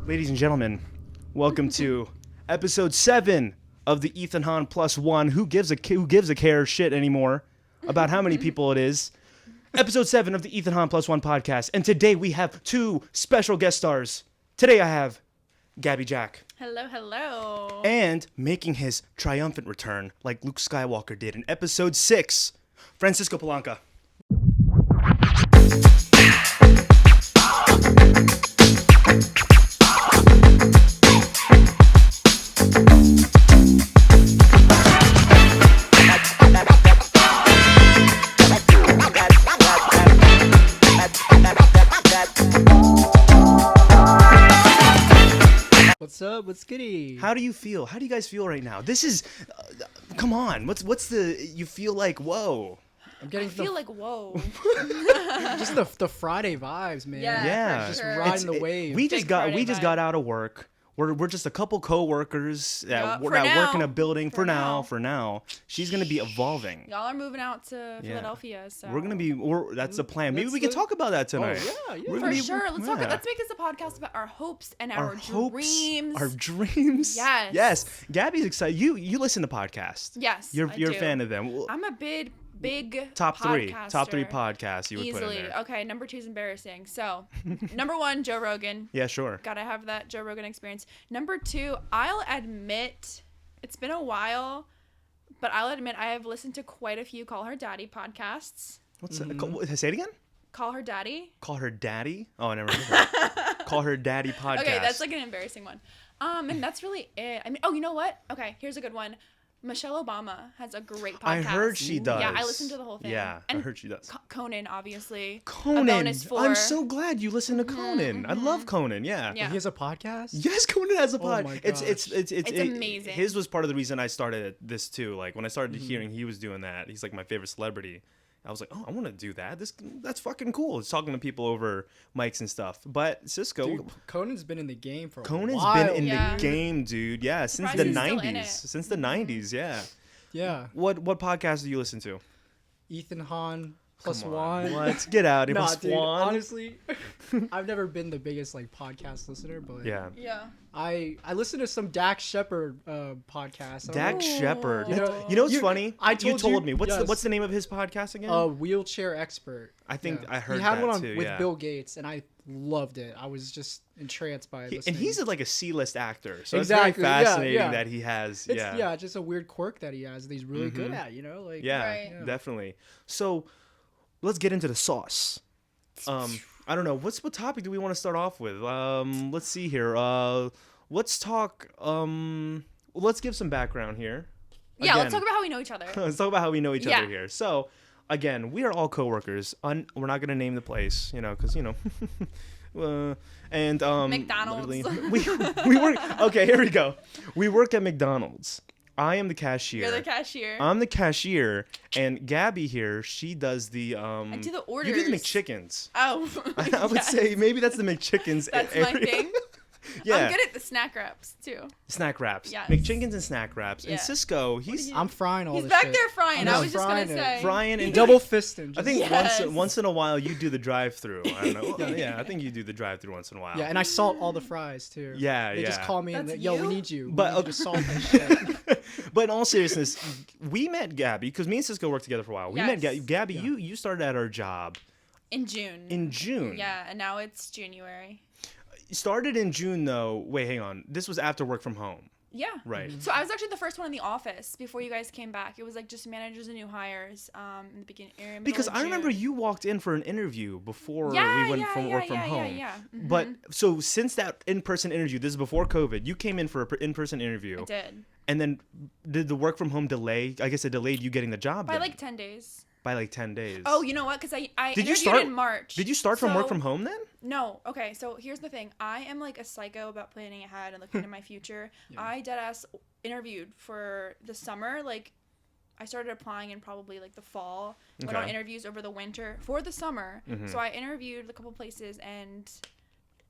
Ladies and gentlemen, welcome to episode 7 of the Ethan Hahn plus one. Who gives a care shit anymore about how many people it is? Episode 7 of the Ethan Hahn plus one podcast. And today we have 2 special guest stars. Today I have Gabby Jack. Hello, hello. And making his triumphant return like Luke Skywalker did in episode 6, Cisco Palanca. What's up? What's goody? How do you feel? How do you guys feel right now? This is, come on. What's the? You feel like whoa. I'm getting whoa. just the Friday vibes, man. Yeah. Just sure. riding the wave. We just Friday got vibe. out of work. We're just a couple co-workers that For work now. in a building for now. now. She's gonna be evolving. Y'all are moving out to Philadelphia, so We're gonna be. That's the plan. Maybe That's we can the- talk about that tonight. Oh, yeah. We're for gonna be- sure. Let's yeah. make this a podcast about our hopes and our hopes, dreams. our dreams. Yes. Yes. Gabby's excited. You listen to podcasts. Yes, You're I a do. fan of them. Well, I'm a big top three podcaster. podcasts you would put in Easily. there. Okay, number 2 is embarrassing. So, number 1, Joe Rogan. Yeah, sure. Gotta have that Joe Rogan experience. Number 2, I'll admit, it's been a while, but I'll admit I have listened to quite a few Call Her Daddy podcasts. What's that? Say it again. Call Her Daddy. Call her daddy. Oh, I never heard that. Call her daddy podcast. Okay, that's like an embarrassing one. And that's really it. I mean, oh, you know what? Okay, here's a good one. Michelle Obama has a great podcast. I heard she does. Yeah, I listened to the whole thing. Yeah, and I heard she does. Conan, obviously. Conan. A bonus for... I'm so glad you listened to Conan. I love Conan. Yeah. Yeah. He has a podcast? Yes, Conan has a pod. my It's It's amazing. His was part of the reason I started this too. Like when I started hearing he was doing that, he's like my favorite celebrity. I was like, oh, I want to do that. That's fucking cool. It's talking to people over mics and stuff. But Cisco, Dude, Conan's been in the game for a Conan's while. been in Yeah. the game, dude. Yeah, since Surprised the he's still in 90s. it. Since the 90s, yeah. Yeah. What podcast do you listen to? Ethan Hahn plus Come on, one. What? Get out. It Nah, was dude, one. honestly, I've never been the biggest like podcast listener, but Yeah. Yeah. I listen to some Dak Shepard podcast. I don't Dak know. Shepard. You know- You know what's you- funny? I You told told you- me. yes. What's the name of his podcast again? Wheelchair Expert. I think Yeah. I heard he had that one on, too. with Yeah. Bill Gates, and I loved it. I was just entranced by it. And he's like a C-list actor, so Exactly, it's yeah, very fascinating yeah. that he has. It's, yeah, just a weird quirk that he has that he's really good at, you know? Like yeah, Right. definitely. So let's get into the sauce. I don't know what topic do we want to start off with. Let's see here. Let's talk. Let's give some background here. Yeah, Again, let's talk about how we know each other. let's talk about how we know each Yeah. other here. So, again, we are all coworkers. We're not gonna name the place, because and McDonald's. literally, we work. Okay, here we go. We work at McDonald's. I am the cashier. You're the cashier. I'm the cashier, and Gabby here, she does the I do the orders. You do the McChickens. Oh. I would yes. say maybe that's the McChickens. That's area. my thing. Yeah. I'm good at the snack wraps, too. Snack wraps. Yes. McChickens and snack wraps. And Yeah. Cisco, he's I'm frying all He's this back shit. there frying. I'm I was just going to frying it. say. Brian and Double fisting. I think Yes. once in a while you do the drive-through. I don't know. Yeah, I think you do the drive-through once in a while. Yeah, and I salt all the fries too. Yeah, They just yeah. call me and That's yo, we you? need you. But- We need you to salt that shit. But in all seriousness, we met Gabby because me and Cisco worked together for a while. We met Yes. Gabby. You started at our job In June. in June. Yeah, and now it's January. Started in June though. Wait, hang on. This was after work from home, Yeah. right? So I was actually the first one in the office before you guys came back. It was like just managers and new hires in the beginning. Because I remember you walked in for an interview before we went from work from home. Yeah. But so since that in-person interview, this is before COVID, you came in for an in-person interview. I did. And then did the work from home delay? I guess it delayed you getting the job By then. like 10 days. By like 10 days. Oh, you know what? Because I Did you interviewed start in March. Did you start from work So- from home then? No. Okay, so here's the thing. I am like a psycho about planning ahead and looking at my future. Yeah. I deadass interviewed for the summer. Like, I started applying in probably like the fall. Went on Okay. interviews over the winter for the summer. Mhm. So I interviewed a couple places and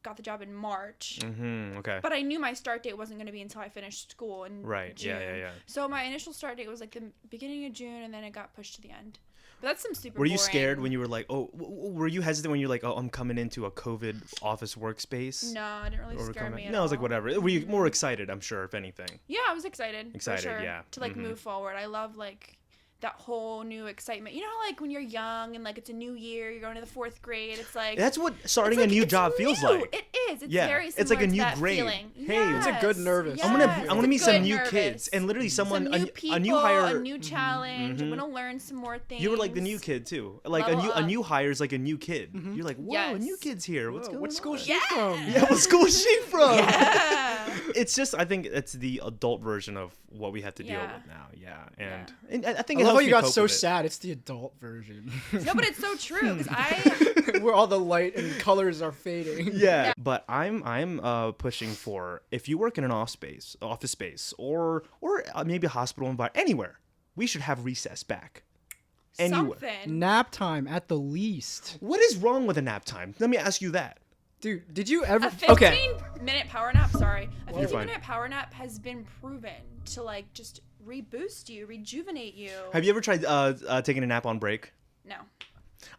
got the job in March. Mm-hmm. Okay. But I knew my start date wasn't going to be until I finished school in Right. June. Yeah. So my initial start date was like the beginning of June, and then it got pushed to the end. But that's some super Were you boring. scared when you were like, oh, were you hesitant when you're like, oh, I'm coming into a COVID office workspace? No, it didn't really Or scare coming- me at No, I was like, all. whatever. Were you more excited, I'm sure, if anything? Yeah, I was excited. Excited, for sure, yeah. To like Mhm. move forward. I love like that whole new excitement. You know how like when you're young and like it's a new year, you're going to the 4th grade. It's like That's what starting it's a like, new it's job feels new. like. It is. It's Yeah, very it's similar like a to new that grade. feeling. Hey, It's a good Yes, nervous. yes. I'm gonna meet It's some good new nervous. kids, and literally someone some new people, a new hire. a new challenge. I'm gonna learn some more things. You were like the new kid too. Like Level a up. new hire is like a new kid. You're like, whoa, a new Yes. kid's here. What's Whoa, going what school on? is she Yeah. from? Yeah, what school is she from? Yeah. It's just I think it's the adult version of what we have to deal Yeah. with now. Yeah, Yeah. and I think I it love how helps you me got cope so with it. sad. It's the adult version. No, but it's so true because I Where all the light and colors are fading. Yeah, but I'm pushing for if you work in an office space, or maybe a hospital environment, anywhere, we should have recess back. Anywhere. something. Nap time at the least. What is wrong with a nap time? Let me ask you that. Dude, did you ever? A Okay. 15-minute power nap. Sorry, a You're fine. 15-minute power nap has been proven to like just reboost you, rejuvenate you. Have you ever tried taking a nap on break? No.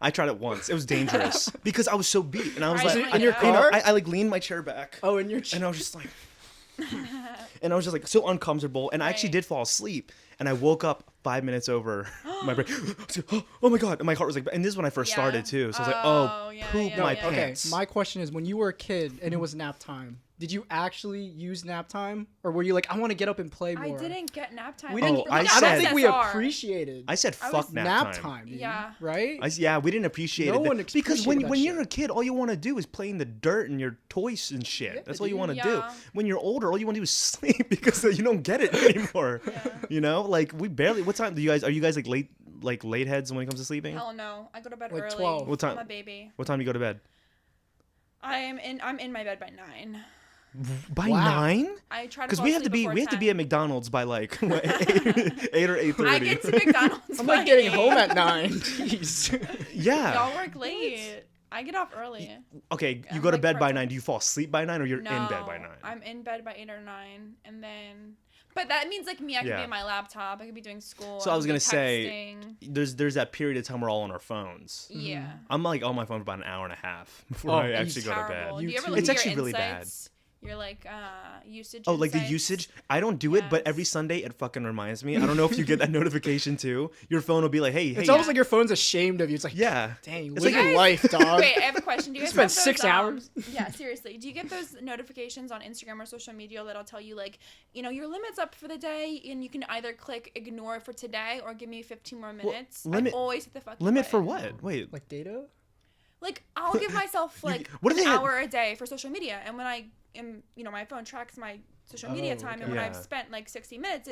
I tried it once. It was dangerous because I was so beat, and I was Right, like, in your car? I like leaned my chair back, Oh, in your and I was just like, and I was just like so uncomfortable, and I actually Right. did fall asleep, and I woke up 5 minutes over my break. Oh my god! And my heart was like, and this is when I first Yeah. started too. So I was like, Oh, oh, yeah, poop yeah, my yeah. Okay, pants. my question is, when you were a kid and it was nap time, did you actually use nap time, or were you like, I want to get up and play more? I didn't get nap time. We I didn't. Oh, I got I don't said- think we SSR. appreciated I said I fuck was nap, nap time. Dude, Yeah. Right? Yeah, we didn't appreciate No it one because when appreciated that you're a shit. kid, all you want to do is play in the dirt and your toys and shit. Yeah, That's all you dude. want to do. Yeah. When you're older, all you want to do is sleep because you don't get it anymore. Yeah. You know, like we barely. What time do you guys? Are you guys like late heads when it comes to sleeping? Hell no. I go to bed Like early. 12. What time? I'm a baby. What time do you go to bed? I'm in my bed by 9. By Wow. 9? I try to Because fall we have to asleep be before we have to 10. be at McDonald's by like 8 or 8:30. I get to McDonald's. I'm by like getting 8. home at 9. Jeez. Yeah. Y'all work late. I get off early. Okay, you I'm go to like bed by perfect. 9. Do you fall asleep by 9 or you're No, in bed by 9? I'm in bed by 8 or 9, and then. But that means like me, I could Yeah. be on my laptop. I could be doing school. So I was could be gonna say, texting. there's that period of time we're all on our phones. Yeah. I'm like on my phone for about an hour and a half before Oh, I it's actually go to Terrible. bed. Do you ever YouTube. look It's at actually your really bad. insights? Your like usage. Oh, like the insights? usage? I don't do it, but every Yes. Sunday it fucking reminds me. I don't know if you get that notification too. Your phone will be like, hey, It's hey. almost like your phone's ashamed of you. It's like, Yeah. dang, It's live like- your life, dog. Wait, I have a question. Do you guys Spend have those, 6 hours? Yeah, seriously. Do you get those notifications on Instagram or social media that'll tell you like, your limit's up for the day, and you can either click ignore for today or give me 15 more minutes? limit- I always hit the fucking Limit for button. what? Wait. Like data? Like I'll give myself like what do an they- hour a day for social media, and when I am, my phone tracks my social media Oh, time, okay. and when I've Yeah. spent like 60 minutes,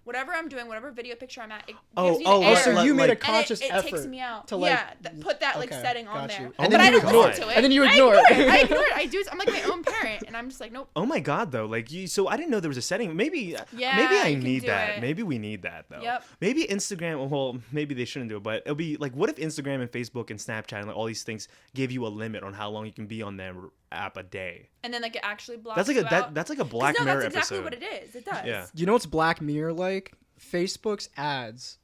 whatever I'm doing, whatever video picture I'm at, it Oh, gives me oh, the oh, error. so So you made a like- conscious and it effort takes me out. to like, put that like okay, setting on got there. you. Oh And but then I you don't ignore listen it. to it. And then you I ignore it. I ignore it. I do. I'm like my own parent, and I'm just like, nope. Oh my god, though, like so I didn't know there was a setting. Maybe Yeah, maybe I you can need do that. it. Maybe we need that though. Yep. Maybe Instagram. Well, maybe they shouldn't do it, but it'll be like, what if Instagram and Facebook and Snapchat and like all these things give you a limit on how long you can be on their app a day? And then like it actually blocks That's like you a out. that's like a 'Cause Black no, Mirror that's exactly episode. what it is. It does. Yeah. You know what's Black Mirror like? Facebook's ads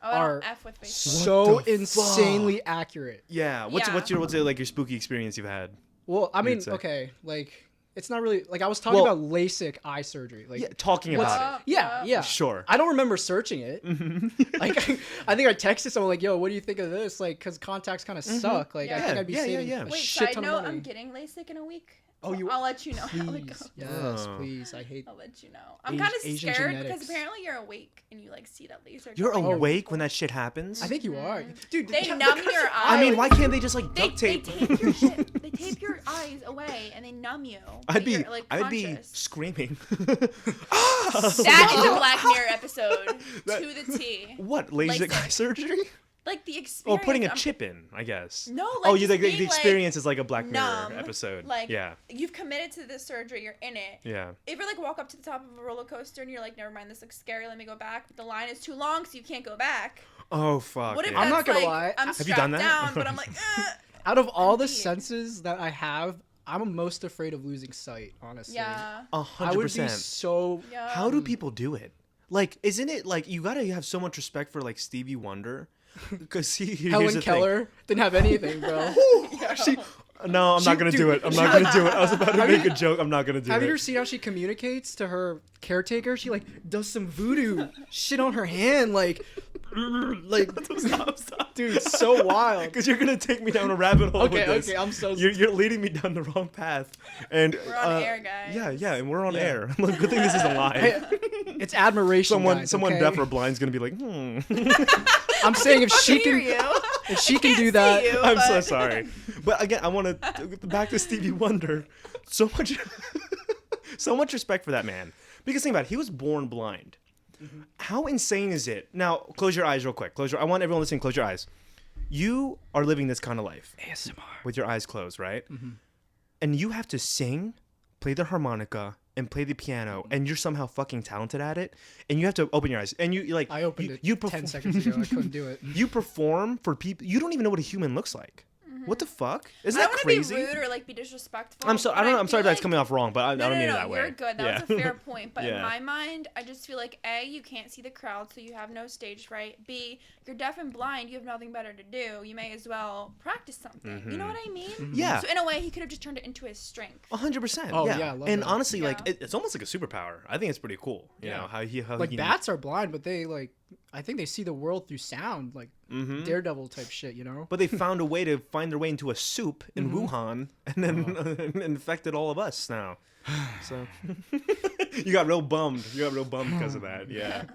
Oh, I are don't F with Facebook. so the insanely accurate. Yeah. What's Yeah. what's your like your spooky experience you've had? Well, I mean, You'd say. okay, like it's not really like I was talking Well- about LASIK eye surgery. Like, Yeah, talking what's- about yeah, yeah. Sure. I don't remember searching it. Like, I think I texted someone like, "Yo, what do you think of this?" Like, because contacts kind of suck. Like, I Yeah. think I'd be Yeah, yeah, saving yeah. a Wait, shit side ton note, of money. I'm getting LASIK in a week. Oh, you- I'll let you know how it Please, goes. yes, Oh. please. I hate. I'll let you know. I'm Asian- kind of Asian scared genetics. because apparently you're awake and you like see that laser. You're going. awake when that shit happens? I think you are, dude. They the- numb the- your eyes. I mean, why can't they just like They duct tape? tape your shit. They tape your eyes away and they numb you. I'd but be you're, like, I'd be conscious. screaming. That is a Black Mirror episode That- to the T. What, LASIK LASIK. eye surgery? Like the Oh, experience. putting a I'm- chip in, I guess. No, like oh, you just like the being, experience is like a Black Mirror numb, episode. Like, yeah, you've committed to this surgery. You're in it. yeah. If you like walk up to the top of a roller coaster and you're like, never mind, this looks scary. Let me go back. But the line is too long, so you can't go back. Oh fuck. What if yeah. I'm not that's, gonna like, lie. I'm Have strapped you done that? down, but I'm like, Out of all the Indeed. senses that I have, I'm most afraid of losing sight. Honestly, yeah, 100%. I would be so. yeah. How do people do it? Like, isn't it like you gotta have so much respect for like Stevie Wonder Because here's Helen the Keller didn't have anything, bro. thing. No, I'm not gonna do it. I'm not gonna do it. I was about to make a joke. I'm not gonna do Have it. you ever seen how she communicates to her caretaker? She like does some voodoo shit on her hand, like Stop. dude, it's so wild. Because you're gonna take me down a rabbit hole. Okay, with this. okay, I'm so. You're leading me down the wrong path. And We're on air, guys. Yeah, and we're on Yeah. air. Look, good thing this isn't live. It's admiration. Someone guys, deaf okay? or blind is gonna be like, I'm saying if she Hear can, you. if she can Can't do see that, you, I'm so but- sorry. But again, I want to back to Stevie Wonder. So much respect for that man. Because think about it, he was born blind. Mm-hmm. How insane is it? Now, close your eyes real quick. I want everyone listening, close your eyes. You are living this kind of life ASMR. with your eyes closed, right? Mm-hmm. And you have to sing, play the harmonica, and play the piano, and you're somehow fucking talented at it, and you have to open your eyes, and you like I opened it you 10 seconds ago. I couldn't do it. You perform for people. You don't even know what a human looks like. What the fuck? Isn't I that don't want crazy? to be rude or like be disrespectful. I'm sorry. I but don't know. I'm sorry if feel that's coming off wrong, but I don't mean it that way. You're good. That was a fair point. But Yeah. in my mind, I just feel like A, you can't see the crowd, so you have no stage fright. B, you're deaf and blind. You have nothing better to do. You may as well practice something. You know what I mean? Yeah. So in a way, he could have just turned it into his strength. 100%. Oh, yeah. yeah, I love And that. honestly, like Yeah. it's almost like a superpower. I think it's pretty cool. You Yeah. know how Like he, bats are blind, but they like, I think they see the world through sound, like Daredevil type shit, you know? But they found a way to find their way into a soup in Mm-hmm. Wuhan, and then infected all of us now. So you got real bummed. Because of that. Yeah.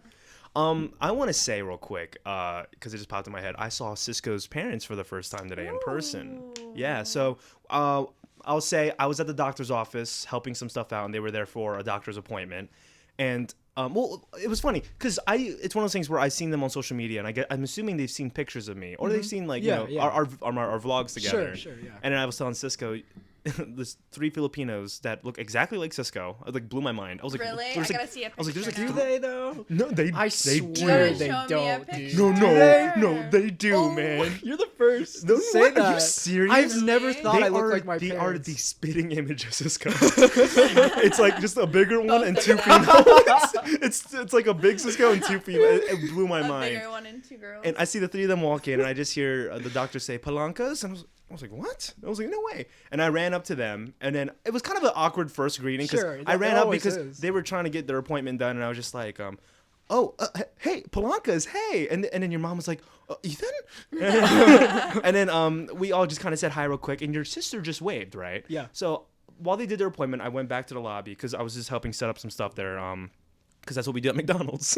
I want to say real quick, because it just popped in my head. I saw Cisco's parents for the first time today in person. Yeah. So I'll say I was at the doctor's office helping some stuff out, and they were there for a doctor's appointment. And well, it was funny because it's one of those things where I've seen them on social media, and I'm assuming they've seen pictures of me, or they've seen like Yeah, you know yeah. our vlogs together. Sure, yeah. And then I was telling Cisco, there's 3 Filipinos that look exactly like Cisco. It like blew my mind. I was like, Really? there's, I like- gotta see a I was like, there's like picture Do now. they though? no, they I they swear do. gotta they show me a don't, picture. dude. No, Sure. no, they do, Oh. man. You're the first No, to say what? that. Are you serious? I've never thought I looked like my they parents. are the spitting image of Cisco. It's like just a bigger one and 2 females. It's like a big Cisco and 2 females. It blew my A mind. bigger one and 2 girls. And I see the 3 of them walk in, and I just hear the doctor say "Palancas," and I was like, "What?" I was like, "No way!" And I ran up to them, and then it was kind of an awkward first greeting because Sure, I it and up always because is. they were trying to get their appointment done, and I was just like, hey, Palancas, hey, and then your mom was like, Ethan, and then we all just kind of said hi real quick, and your sister just waved, right? Yeah. So while they did their appointment, I went back to the lobby because I was just helping set up some stuff there. Because that's what we do at McDonald's.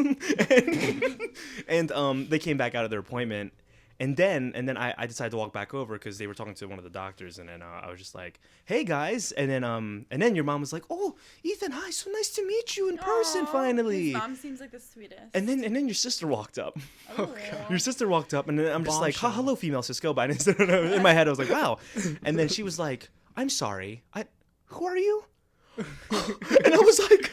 and they came back out of their appointment. And then I decided to walk back over because they were talking to one of the doctors. And then I was just like, hey, guys. And then your mom was like, oh, Ethan, hi. So nice to meet you in person Aw, finally. His mom seems like the sweetest. And then your sister walked up. Oh, Your sister walked up, and then I'm just like, Bombshell. hello, female Cisco. But I didn't, in my head, I was like, wow. And then she was like, I'm sorry. Who are you? And I was like,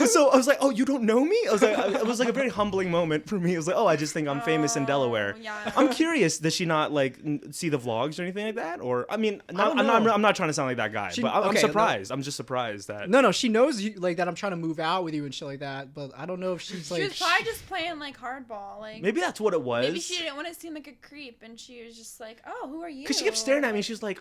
so I was like, oh, you don't know me? I was like, it was like a very humbling moment for me. It was like, oh, I just think I'm famous in Delaware. Yeah. I'm curious, does she not like see the vlogs or anything like that? Or I mean, don't I'm know. not trying to sound like that guy, She- but I'm okay, surprised. I'm just surprised that. No, she knows you like that. I'm trying to move out with you and shit like that. But I don't know if she's like. She was probably just playing like hardball. Like Maybe that's what it was. maybe she didn't want to seem like a creep, and she was just like, "Oh, who are you?" Because she kept staring at me. She was like,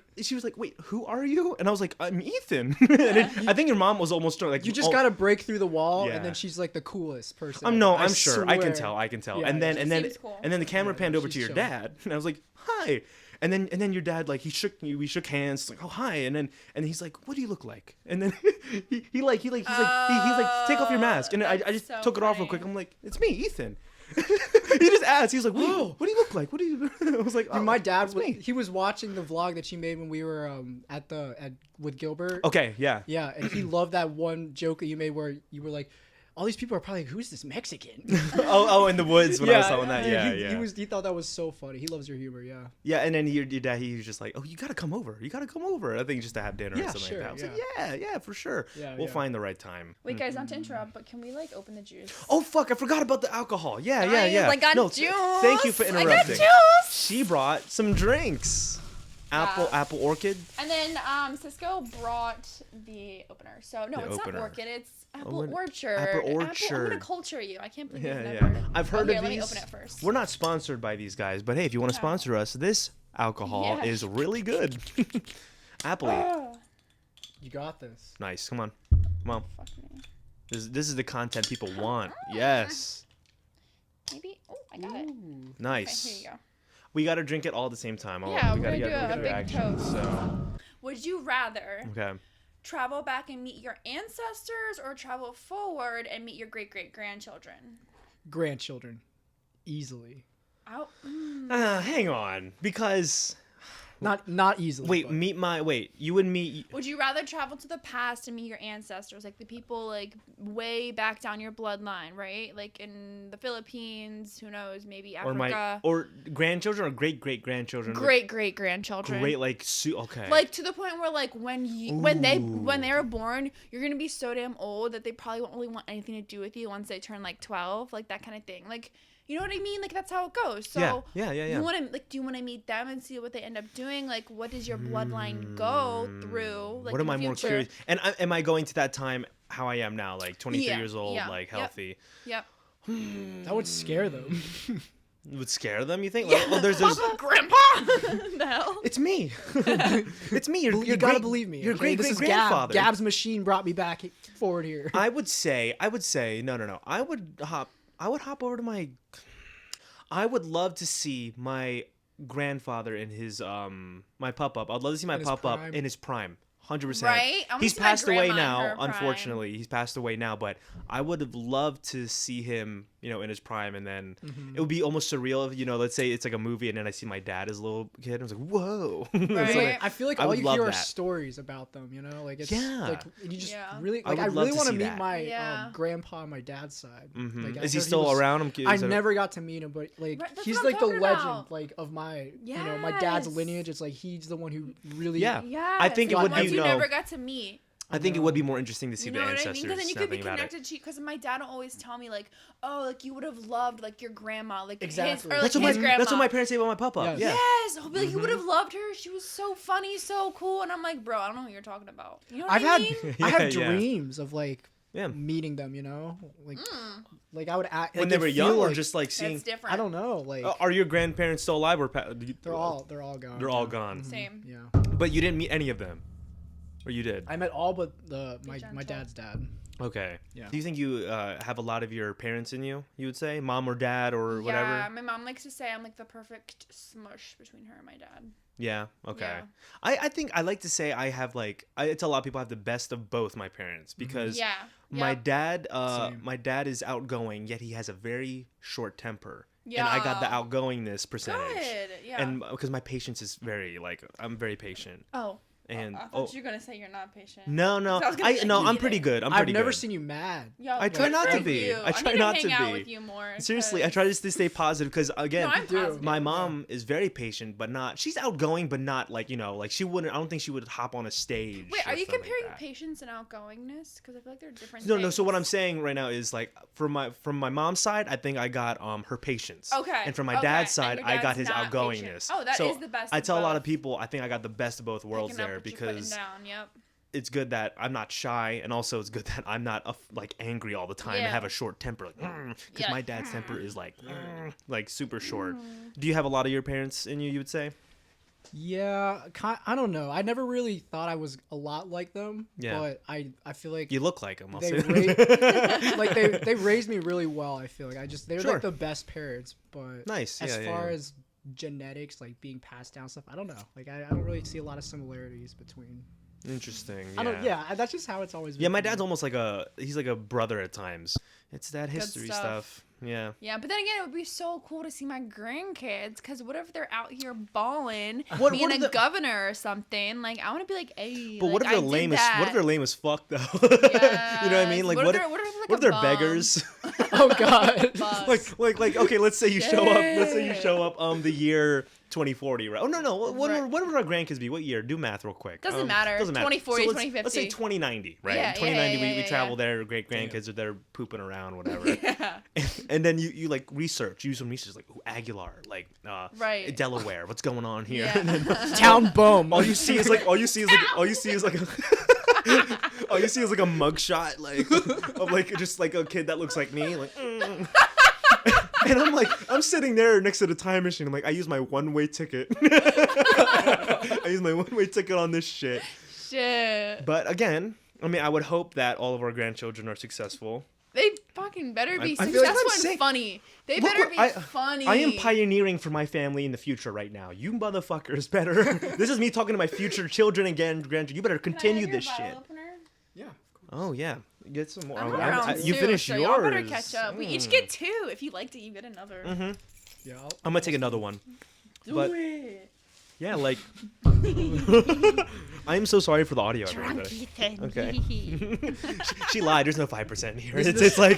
wait, who are you? And I was like, I'm Ethan. And then, I think your mom was almost like, You just oh, gotta break through the wall, Yeah. and then she's like the coolest person. I'm ever. sure. I can swear. tell. Yeah, and then yeah. and then Seems cool. and then the camera Yeah, panned over she's to your chilling. dad, and I was like, hi. And then your dad like we shook hands like, oh hi, and he's like, what do you look like? And then he's like take off your mask, and I just so took it off real funny. quick. I'm like, it's me, Ethan. He just asked. He was like, what do you look like? What do you? I was like, oh, Dude, my dad it's me. he was watching the vlog that she made when we were with Gilbert. Okay, yeah. Yeah, and he loved that one joke that you made where you were like, all these people are probably like, who's this Mexican? oh, in the woods when I was telling that. dude, Yeah, he thought that was so funny. He loves your humor. Yeah. Yeah, and then your dad, he was just like, oh, you gotta come over. I think just to have dinner or Yeah, something sure, like that. I was like, yeah, for sure. Yeah, We'll yeah. find the right time. Wait, guys, not to interrupt, but can we like open the juice? Oh fuck! I forgot about the alcohol. Yeah. Guys, I got No, juice. thank you for I got interrupting. juice. She brought some drinks. Apple orchid. And then Cisco brought the opener. So no, The it's opener. not orchid. It's apple what- orchard. Apple I'm orchard. gonna culture you. I can't believe Yeah, you've yeah. never. I've heard Okay, of let these. me open it first. We're not sponsored by these guys, but hey, if you want to No. sponsor us, this alcohol Yeah. is really good. Apple. Oh, You got this. Nice. Come on. Come on. fuck me. This is the content people want. Yes. Maybe. Oh, I got it. Ooh. Nice. Okay, here you go. We got to drink it all at the same time. Yeah, we we're gotta gonna get do a big reaction, toast. So, Would you rather okay. travel back and meet your ancestors, or travel forward and meet your great great grandchildren? Grandchildren, easily. Oh. Hang on, because Not easily. wait, you would meet. Would you rather travel to the past and meet your ancestors, like the people like way back down your bloodline, right? Like in the Philippines, who knows, maybe Africa. Or grandchildren or great great grandchildren. Great great grandchildren. Great okay. Like to the point where like when they were born, you're gonna be so damn old that they probably won't really want anything to do with you once they turn like 12, like that kind of thing. Like, you know what I mean? Like that's how it goes. So yeah. you want to like, do you want to meet them and see what they end up doing? Like, what does your bloodline go through? Like, what am in I the more future? curious? And am I going to that time how I am now, like 23 Yeah, years old, yeah, like yep. healthy? Yep. That would scare them. It would scare them, you think? Like, there's Grandpa. The hell? it's me. It's me. Your You gotta great- believe me. Your okay? great This great is Gab. grandfather. Gab's machine brought me back forward here. I would say no. I would hop over to I would love to see my grandfather in his my pop-up. I'd love to see my In his pop-up prime. in his prime. 100%. Right? I wanna He's see my passed away grandma in now, her prime. unfortunately. He's passed away now, but I would have loved to see him, in his prime, and then it would be almost surreal if, let's say it's like a movie and then I see my dad as a little kid. I was like, whoa. It's Right. like- I feel like I all would you love hear are that. stories about them, like it's Yeah. like you just Yeah. really I like I, would love really to want to see meet that. my Yeah. grandpa on my dad's side. Mhm. Like, Is he I heard still was- around? I never got to meet him, but like Right, that's he's what I'm like the talking legend about. like of my my dad's Yes. lineage. It's like he's the one who really Yeah. Yeah. I think it would be, you never got to meet. I think it would be more interesting to see You the know what I ancestors. mean? Because then you now could be thinking about it. connected to, because my dad will always tell me like, oh, like you would have loved like your grandma, like Exactly. his, or like That's what his grandma. that's what my parents say about my papa. Yes. Yeah. Yes, he'll be like, you would have loved her. She was so funny, so cool, and I'm like, bro, I don't know what you're talking about. You know what I've I had mean? I have Yeah. dreams of like Yeah. meeting them, like I would act When like, they it were feel young, or like- just like seeing. It's different. I don't know, like Are your grandparents still alive, or they're all gone. They're all yeah. gone. Same. Yeah, But you didn't meet any of them, or you did? I met all but my gentle. dad's dad. Okay. Yeah. Do you think you have a lot of your parents in you? You would say, mom or dad or Yeah, whatever. my mom likes to say I'm like the perfect smush between her and my dad. Yeah. Okay. Yeah. I think I like to say I have I tell a lot of people I have the best of both my parents because Yeah. my Yep. dad Same. my dad is outgoing, yet he has a very short temper. Yeah. And I got the outgoingness percentage. Good. Yeah. And because my patience is very I'm very patient. oh. And I thought you were gonna say you're not patient. no, I was gonna say I'm you pretty did. good. I'm I've pretty never good. seen you mad. Yo, I try good not for to be. you. I try need not to to hang out be. with you more. Seriously, I 'cause- try to stay positive because again, No, I'm do. positive. my mom is very patient, but not. She's outgoing, but not like like she wouldn't. I don't think she would hop on a stage. Wait, or are you something comparing like that. patience and outgoingness? Because I feel like they're different. No. things. So what I'm saying right now is like from my mom's side, I think I got her patience. Okay. And from my okay. dad's And side, your I got dad's his not outgoingness. patient. Oh, that is so the best. I of tell a lot both. of people I think I got the best of both worlds Picking up there what you're putting because down. Yep. it's good that I'm not shy, and also it's good that I'm not like angry all the time and Yeah. have a short temper, like because Yeah, my like, dad's temper is like super short. Do you have a lot of your parents in you? You would say? Yeah, I don't know. I never really thought I was a lot like them. Yeah. But I feel like You look like them. I'll they say. like they raised me really well. I feel like they're Sure. like the best parents. But Nice. as Yeah, far yeah. as genetics, like being passed down stuff, I don't know. Like I don't really see a lot of similarities between. Interesting. I don't. Yeah, that's just how it's always been. Yeah, my for me. dad's almost like he's like a brother at times. It's that history stuff. Yeah. Yeah, but then again, it would be so cool to see my grandkids. Because what if they're out here balling, What being are a the- governor or something? Like, I want to be like, hey. But what like, if I they're did lame as that. what if they're lame as fuck though? You know what I mean? Like what if like what if a they're bum? beggars? Oh God. Bus. like okay, let's say you show up. Let's say you Yeah. show up the year 2040, right? Oh no, what Right. would our grandkids be? What year? Do math real quick. Doesn't matter. Doesn't matter. 2040, So let's say 2050. 2090, right? Yeah, In 2090 yeah, we yeah, travel yeah. there. Great grandkids are there pooping around, whatever. Yeah. And then you like research, use some research, like Aguilar, like Right. Delaware. What's going on here? Yeah. And then Town bum. all you see is like a mugshot like of like just like a kid that looks like me, like. And I'm sitting there next to the time machine. I'm like, I use my one-way ticket. I use my one-way ticket on this shit. Shit. But again, I mean, I would hope that all of our grandchildren are successful. They fucking better be I feel like successful I'm and saying- funny. They Look better what- be funny. I am pioneering for my family in the future right now. You motherfuckers better. This is me talking to my future children and grandchildren. You better continue this shit. Yeah. Oh yeah, get some more. I'm Oh, around you too, finished so yours. y'all better catch up. We each get 2. If you liked it, you get another. Mm-hmm. Yeah. I'm gonna take another one. Do But- it. Yeah, like. I am so sorry for the audio. Drunk everybody. Ethan. Okay. She lied. There's no 5% here. It's like.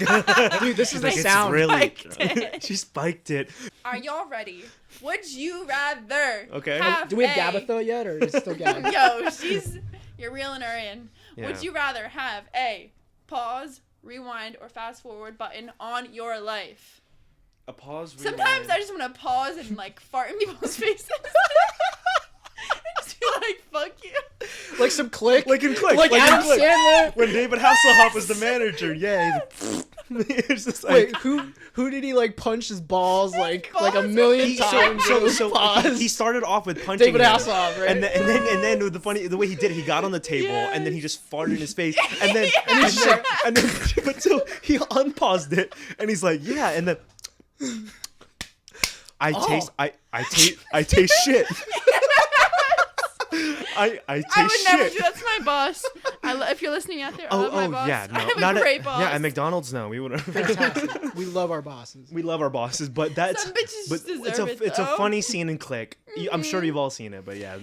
Dude, this is the like, it's sound. really. Spiked it. She spiked it. Are y'all ready? Would you rather? Okay. Have Do we have a- Gabitha yet, or is it still Gabby? Yo, you're reeling her in. Yeah. Would you rather have a pause, rewind, or fast forward button on your life? A pause. Sometimes I just want to pause and like fart in people's faces. And just be like, fuck you. Like some click. Like in Click. Like in Adam Click. Sandler. When David Hasselhoff was the manager. Yeah. It's just like. Wait, who did he like punch his balls like a balls? million times? So Pause. he started off with punching David him, Hasselhoff, right? and then the way he did it, he got on the table and then he just farted in his face, and then but so he unpaused it and he's like, yeah, and then I taste shit. I taste I would shit. never do that to my boss. If you're listening out there, I love my boss. yeah, no, I have not a great boss. Yeah, at McDonald's, no, we wouldn't. Fantastic. We love our bosses. We love our bosses, but that's Some bitches but deserve it, it's a though. funny scene in Click. I'm sure you've all seen it, but yeah.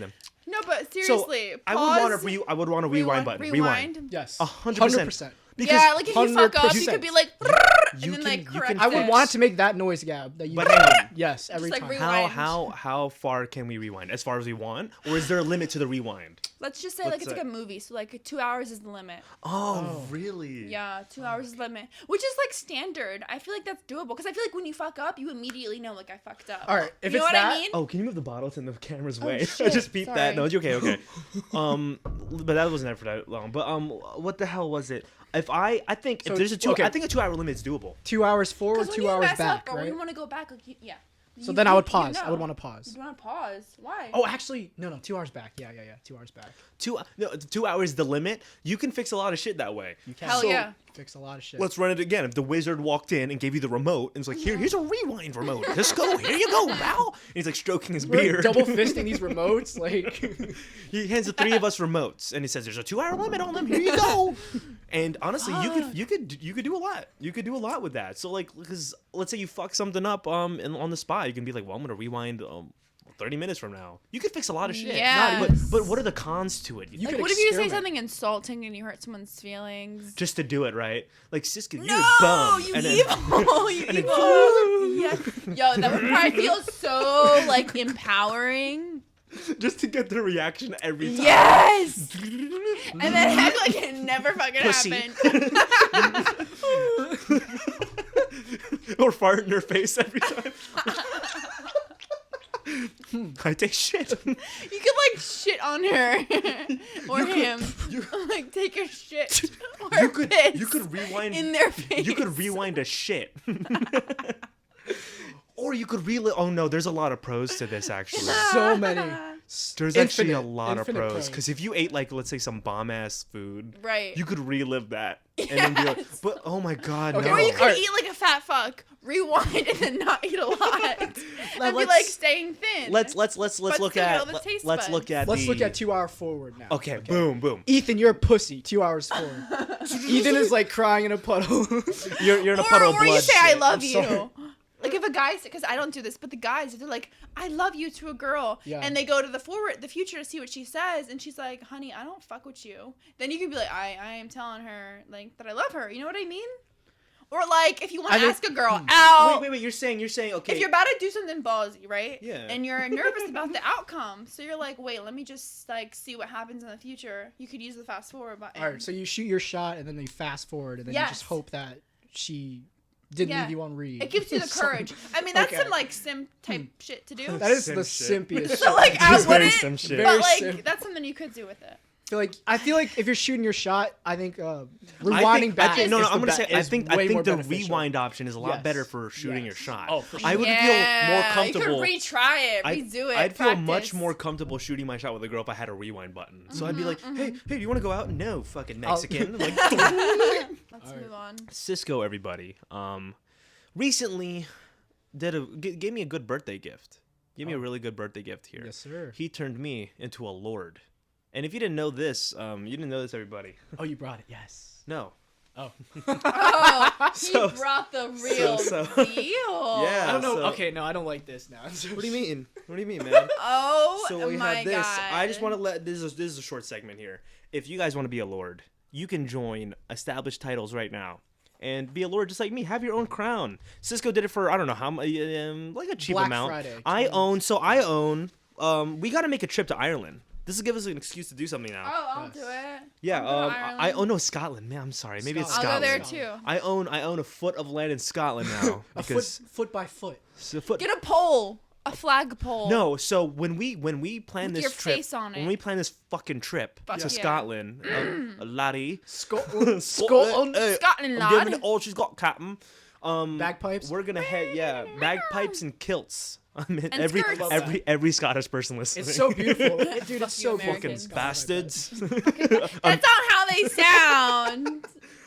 No, but So seriously, I would want a rewind button. Rewind. Yes. 100%. Because Yeah, like if you fuck up, you 100%. could be like, and You then can- like you correct can I would it. want to make that noise, Gab. That you. But hang on. Yes, every like time. rewind. how far can we rewind? As far as we want, or is there a limit to the rewind? Let's just say Let's like it's say- like a movie, so like 2 hours is the limit. Oh, really? Yeah, 2 hours is the limit, which is like standard. I feel like that's doable because I feel like when you fuck up, you immediately know like I fucked up. All right, if you know it's what that- I mean? Oh, can you move the bottle? It's in the camera's way. I shit, just beat sorry. that. No, it's okay. But that wasn't there for that long. But what the hell was it? If I think So, if there's okay. I think a 2 hour limit is doable. 2 hours forward, Because when 2 you hours mess back, up or when right? you want to go back, like yeah. So then I would pause. know. I would want to pause. You want to pause? Why? Oh, actually, no, 2 hours back. Yeah. 2 hours back. 2 hours is the limit. You can fix a lot of shit that way. You can Hell yeah. fix a lot of shit. Let's run it again. If the wizard walked in and gave you the remote and was like, here's a rewind remote. Cisco, here you go, pal. And he's like stroking his We're beard. double fisting these remotes, like. He hands the 3 of us remotes and he says, there's a 2 hour limit on them. Here you go. And honestly, you could do a lot. You could do a lot with that. So like, because let's say you fuck something up on the spot, you can be like, well, I'm gonna rewind 30 minutes from now. You could fix a lot of shit. Yes. But what are the cons to it? You Like, could what if you say experiment. something insulting and you hurt someone's feelings? Just to do it right, like Cisco, you're a No, bum. you And then- evil, you and then- evil. Yeah. Yo, that would probably feel so like empowering. just to get the reaction every time. Yes. And then act like it never fucking Pussy. happened. Or fart in her face every time. I take shit. You could like shit on her or him. Like take your shit or piss You could rewind in their face. You could rewind a shit. Or you could relive. Oh no, there's a lot of pros to this actually. So many. There's actually a Infinite- lot of infinite pros pros. because if you ate like let's say some bomb ass food, Right. you could relive that and then be like, Yes. but oh my god, Okay, no. Or you could Alright. eat like a fat fuck, rewind, and then not eat a lot, and be let's- like staying thin. Let's look But at still have the taste let's buds. look at Let's the, look at 2 hour forward now. Okay, boom. Ethan, you're a pussy. 2 hours forward. Ethan is like crying in a puddle. You're in a puddle of or blood. you say I shit. love I'm you. sorry. Like if a guy, because I don't do this, but the guys, if they're like, I love you to a girl, Yeah. and they go to the future to see what she says, and she's like, honey, I don't fuck with you. Then you can be like, I am telling her like that I love her. You know what I mean? Or like if you want I to think- ask a girl out. Wait. You're saying okay. If you're about to do something ballsy, right? Yeah. And you're nervous about the outcome, so you're like, wait, let me just like see what happens in the future. You could use the fast forward button. All right, so you shoot your shot and then you fast forward and then you Yes. just hope that she didn't leave you on read. It gives you the courage. I mean, that's Okay. some like sim type shit to do. That is Sim the shit. simpiest. So like I Just very wouldn't, sim shit. but like Very sim. that's something you could do with it. I feel like if you're shooting your shot, I think rewinding back. No, is I'm the gonna say I is think way more the beneficial. rewind option is a lot Yes. better for shooting your Yes. shot. Oh, for sure. I would feel more comfortable. You could retry it, redo it. I'd feel much practice. more comfortable shooting my shot with a girl if I had a rewind button. So I'd be like, hey, do you want to go out? No, fucking Mexican. Like, Let's move on. Cisco, everybody. Recently gave me a good birthday gift. Gave me a really good birthday gift here. Yes, sir. He turned me into a lord. And if you didn't know this, everybody. Oh, you brought it. Yes. No. Oh. Oh, So- he brought the real deal. Yeah. I don't know. so- Okay, no, I don't like this now. What do you mean? What do you mean, man? Oh So we my have this. god. I just want to let this is a short segment here. If you guys want to be a lord, you can join established titles right now and be a lord just like me. Have your own crown. Cisco did it for I don't know how much, like a cheap Black amount. Friday, I own. We got to make a trip to Ireland. This will give us an excuse to do something now. Oh, I'll do it. Yeah, I'll go to I Ireland. no Scotland. Man, I'm sorry. Maybe it's I'll Scotland. go there too. I own a foot of land in Scotland now A because foot by foot. Get a pole, a flag pole. No, so when we plan With this your trip, face on when it. we plan this fucking trip Fuck to yeah. Scotland, a laddie, Scotland. Scotland, I'm giving lad. it all she's got, Captain. Bagpipes. We're gonna head, bagpipes and kilts. I mean, And skirts. every Scottish person listening. It's so beautiful, dude. Fuck It's you, so Americans. fucking bastards. That's not how they sound.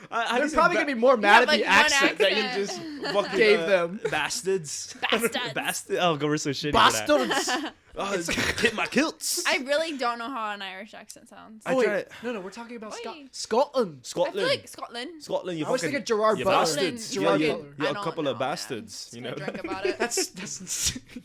They're probably gonna be more mad at like, the one accent that you accent. just Fucking, gave them. Bastards. Bastards. Bastard. Oh, we're so shitty. for that. Bastards. Hit my kilts. I really don't know how an Irish accent sounds. I Oh, wait. tried- No, we're talking about Wait. Scotland. I Scotland. feel like Scotland. Scotland. You I was fucking- thinking Gerard you Butler. bastards. Gerard You're Butler. a I don't couple know, of man. bastards. Just You gonna know. drink about it. That's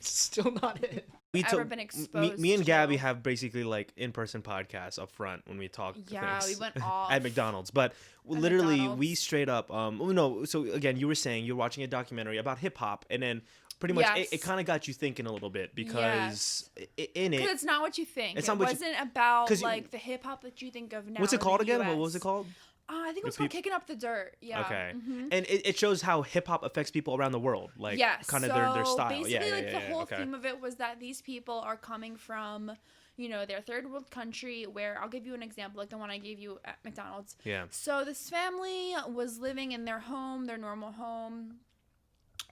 still not it. We Ever been exposed me and to. Gabby have basically like in-person podcasts up front when we talk Yeah, things we went off. at McDonald's, but literally we McDonald's. straight up no, so again you were saying you're watching a documentary about hip hop and then pretty much Yes. it kind of got you thinking a little bit because in Because it it's not what you think. It's It not what you- wasn't about 'cause you- like the hip hop that you think of now. what's it in called the again? What US. was it called? I think it was The called peop- Kicking Up the Dirt. Yeah. Okay. Mhm. And it shows how hip hop affects people around the world, like Yes. kind of so their style. basically, Yeah, like yeah, the yeah, whole okay. theme of it was that these people are coming from, their third world country. Where I'll give you an example, like the one I gave you at McDonald's. Yeah. So this family was living in their home, their normal home.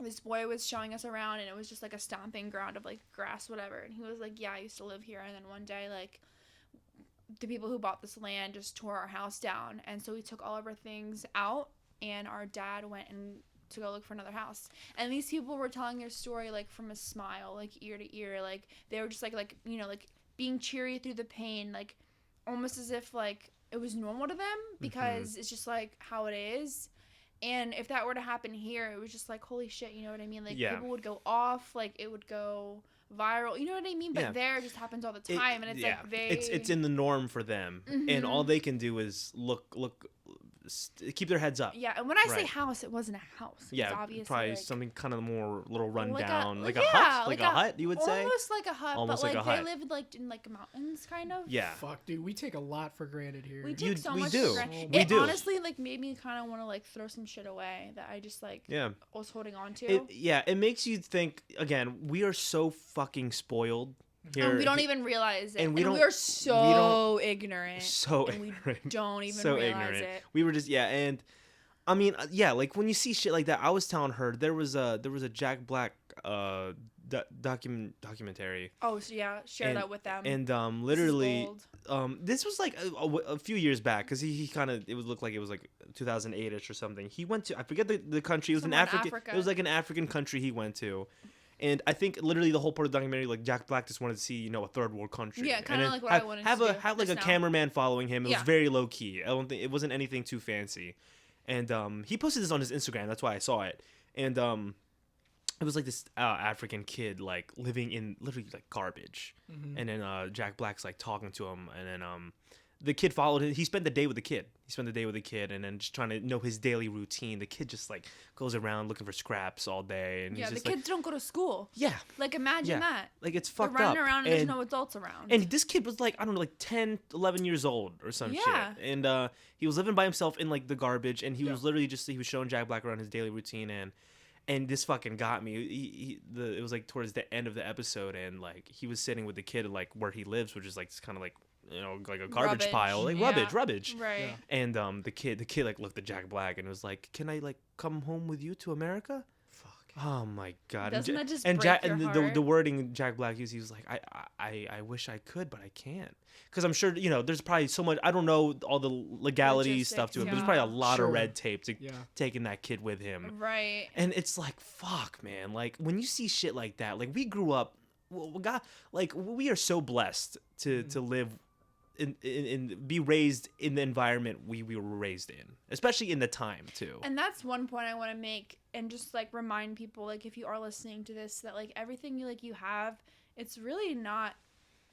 This boy was showing us around, and it was just like a stomping ground of like grass, whatever. And he was like, "Yeah, I used to live here." And then one day, like, the people who bought this land just tore our house down, and so we took all of our things out, and our dad went and to go look for another house. And these people were telling their story like from a smile, like ear to ear, like they were just like being cheery through the pain, like almost as if like it was normal to them because it's just like how it is. And if that were to happen here, it was just like, holy shit, you know what I mean? Like, Yeah. people would go off, like, it would go viral, you know what I mean? But Yeah. there, it just happens all the time, and it's like, they... it's in the norm for them, and all they can do is keep their heads up. Yeah, and when I say Right. house, it wasn't a house. It was Yeah, obviously probably like, something kind of more little rundown, like a yeah, hut, like a hut. You would say. almost like a hut, Almost but like like, a they hut. lived like in like mountains, kind of. Yeah. Fuck, dude, we take a lot for granted here. We take so we much do. for granted. We It do. honestly like made me kind of want to like throw some shit away that I just like Yeah. was holding on to. It makes you think. Again, we are so fucking spoiled here. And we don't even realize it. and we don't- are so ignorant. so and we ignorant. don't even so realize ignorant. it. We were just and I mean like when you see shit like that, I was telling her there was a Jack Black documentary. Oh, so yeah, share And- that with them. And This is literally, old. this was like a few years back because he kind of it would look like it was like 2008ish or something. He went to I forget the country. It was Somewhere in an African. Africa. It was like an African country he went to, and I think literally the whole part of the documentary, like Jack Black just wanted to see a third world country. Yeah, And kinda then like what I wanted to have do have like a just now. cameraman following him. It was Yeah. very low key. I don't think it wasn't anything too fancy, and he posted this on his Instagram. That's why I saw it, and it was like this African kid like living in literally like garbage, and then Jack Black's like talking to him, and then the kid followed him. He spent the day with the kid. He spent the day with the kid, and then just trying to know his daily routine. The kid just like goes around looking for scraps all day, and Yeah, he's the just kids don't go to school. yeah, Like, imagine that. like it's They're fucked up. running around and there's no adults around. And this kid was like, I don't know, like 10, 11 years old or some Yeah. shit. And he was living by himself in like the garbage, and he was literally he was showing Jack Black around his daily routine, and this fucking got me. It was like towards the end of the episode, and like he was sitting with the kid like where he lives, which is like kind of like, you know, like a garbage pile, like Yeah. rubbish. Right. Yeah. And the kid like looked at Jack Black and was like, "Can I like come home with you to America?" Fuck. Oh my god! Doesn't that just and break Jack your and heart? the wording Jack Black used, he was like, I wish I could, but I can't, because I'm sure, you know, there's probably so much, I don't know all the legality stuff to it, but there's probably a lot of Sure. red tape to Yeah. taking that kid with him. Right. And it's like, fuck, man. Like when you see shit like that, like we grew up, we are so blessed to live in be raised in the environment we were raised in, especially in the time too. And that's one point I want to make, and just like remind people, like if you are listening to this, that like everything you have, it's really not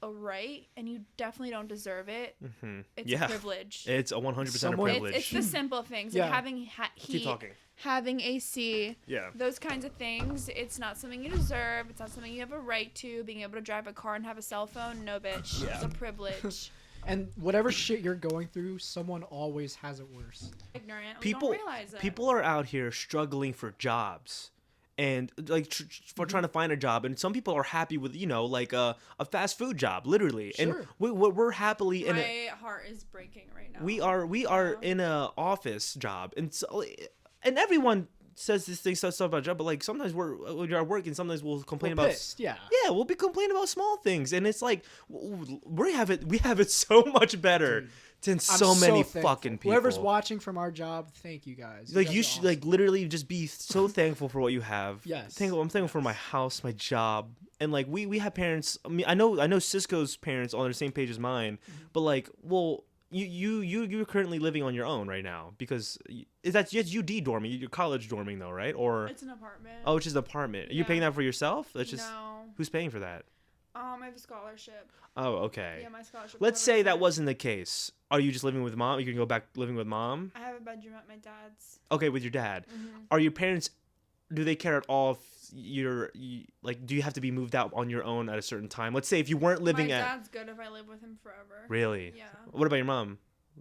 a right, and you definitely don't deserve it. Mm-hmm. It's Yeah. a privilege. It's a 100% a Someone- privilege. It's the simple things, Yeah. like having Keep heat, talking. having AC, Yeah. those kinds of things. It's not something you deserve. It's not something you have a right to. Being able to drive a car and have a cell phone, no bitch. Yeah. It's a privilege. And whatever shit you're going through, someone always has it worse. Ignorant. We People don't realize it. people are out here struggling for jobs, and like for trying to find a job, and some people are happy with, you know, like a fast food job, literally. Sure. And we're happily in My heart is breaking right now. we are in a office job, and so, and everyone says this thing stuff about job, but like sometimes when you're at work, and sometimes we'll complain We're about pissed, yeah. yeah, we'll be complaining about small things, and it's like we have it so much better than so I'm many thankful. fucking people. Whoever's watching from our job, thank you guys. Like guys you are should awesome. like literally just be so thankful for what you have. Yes. I'm thankful for my house, my job, and like we have parents. I mean, I know Cisco's parents are on the same page as mine, but like, well, you're currently living on your own right now, because that's UD dorming, you're college dorming though, right? Or It's an apartment. oh, it's just an apartment. Are you Yeah. paying that for yourself? That's just No. who's paying for that? I have a scholarship. Oh, okay. Yeah, my scholarship. Let's covers say that it. wasn't the case. Are you just living with mom? You can go back living with mom? I have a bedroom at my dad's. Okay, with your dad. Mm-hmm. Are your parents, do they care at all if like, do you have to be moved out on your own at a certain time? Let's say if you weren't living My at... dad's good if I live with him forever. Really? Yeah. What about your mom?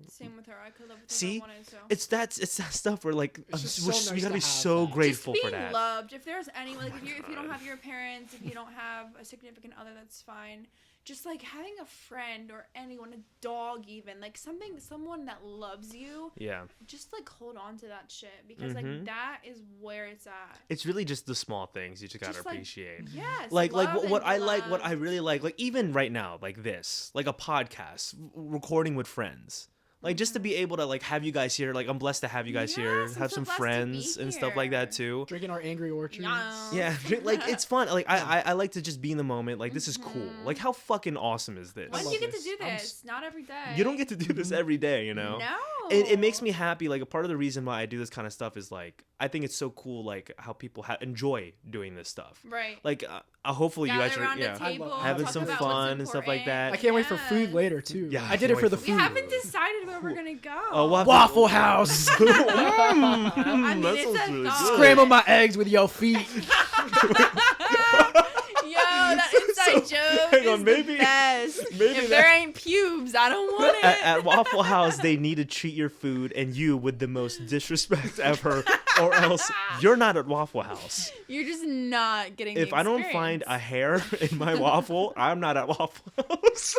Same with her. I could live with her See? if I wanted to. It's that stuff where like It's just we so nice gotta to be have so that. grateful just for being that. loved. If there's any, like, if you don't God. have your parents, if you don't have a significant other, that's fine. Just like having a friend or anyone, a dog even, like someone that loves you. Yeah. Just like hold on to that shit, because Mhm. like that is where it's at. It's really just the small things you just gotta Just, like, appreciate. Yes. Like love what and I like, what I love. really like even right now, like this, like a podcast, recording with friends. Like just to be able to like have you guys here, like I'm blessed to have you guys here, Yes, I'm have so some blessed to be friends and stuff like that here. too. Drinking our Angry Orchards. Yeah. Yeah, like it's fun. Like I like to just be in the moment. Like this is cool. Mhm. Like how fucking awesome is this? When do love you get this. to do I'm this? Not every day. You don't get to do this every day, you know. No. It makes me happy. Like a part of the reason why I do this kind of stuff is like I think it's so cool. Like how people enjoy doing this stuff. Right. Like hopefully Gather you guys are around a yeah table, having talk some about fun what's and stuff like that. I can't wait for food Yes. later too. Yeah, I I did it can't for wait the for We food. haven't decided where we're gonna go. Oh, we'll have to- Waffle House. I mean, that it's sounds a really thought. good. Scramble my eggs with your feet. Yo, that inside joke hang on, is maybe- the best. maybe if that- there ain't pubes, I don't want it. At Waffle House, they need to treat your food and you with the most disrespect ever, or else you're not at Waffle House. You're just not getting. If the I don't find a hair in my waffle, I'm not at Waffle House.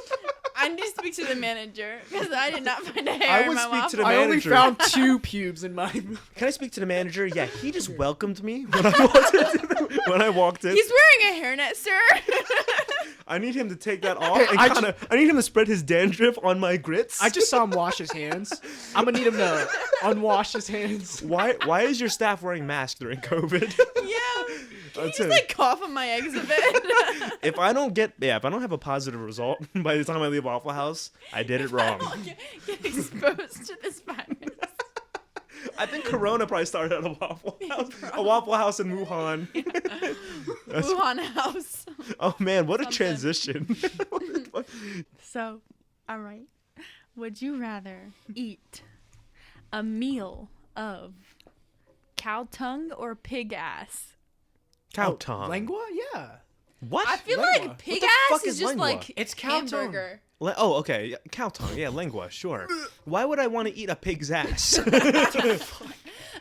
I need to speak to the manager because I did not find a hair I in would my speak to waffle. the I only manager. found 2 pubes in mine. Can I speak to the manager? Yeah, he just welcomed me when I walked in. He's wearing a hairnet, sir. I need him to take that off. Hey, And I need him to spread his dandruff on my grits. I just saw him wash his hands. I'm gonna need him to unwash his hands. Why is your staff wearing masks during COVID? Yeah. Can you That's just it. like cough on my eggs a bit? if I don't have a positive result by the time I leave Waffle House, I did it wrong. Get exposed to this virus. I think Corona probably started at a Waffle House. A Waffle House in Wuhan. That's- Wuhan house. oh man, what a Something. transition. So, all right. Would you rather eat a meal of cow tongue or pig ass? Cow tongue. Lengua? Yeah. What? I feel Lengua. like pig What the ass fuck is is just lengua? like It's cow tongue. hamburger. Oh, okay. Yeah, cow tongue. Yeah, lengua. Sure. Why would I want to eat a pig's ass?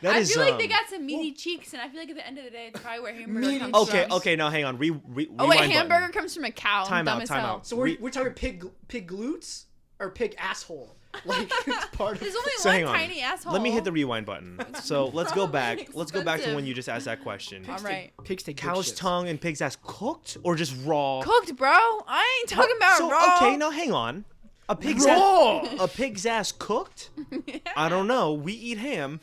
I feel like they got some meaty cheeks, and I feel like at the end of the day, it's probably where hamburger Meaty comes Okay, from. okay. Now hang on. Oh wait, Rewind hamburger button. comes from a cow. Time Dumb out, as time hell. out. So we're talking pig glutes or pig asshole? Like it's part of. There's only So hang one on. tiny asshole. Let me hit the rewind button. So let's go back. Probably Let's go back to expensive. when you just asked that question. All right. Pigs take good Cow's shits. tongue and pig's ass cooked or just raw? Cooked, bro. I ain't talking about So raw. okay, now hang on. A pig's Raw. ass, a pig's ass cooked? I don't know. We eat ham.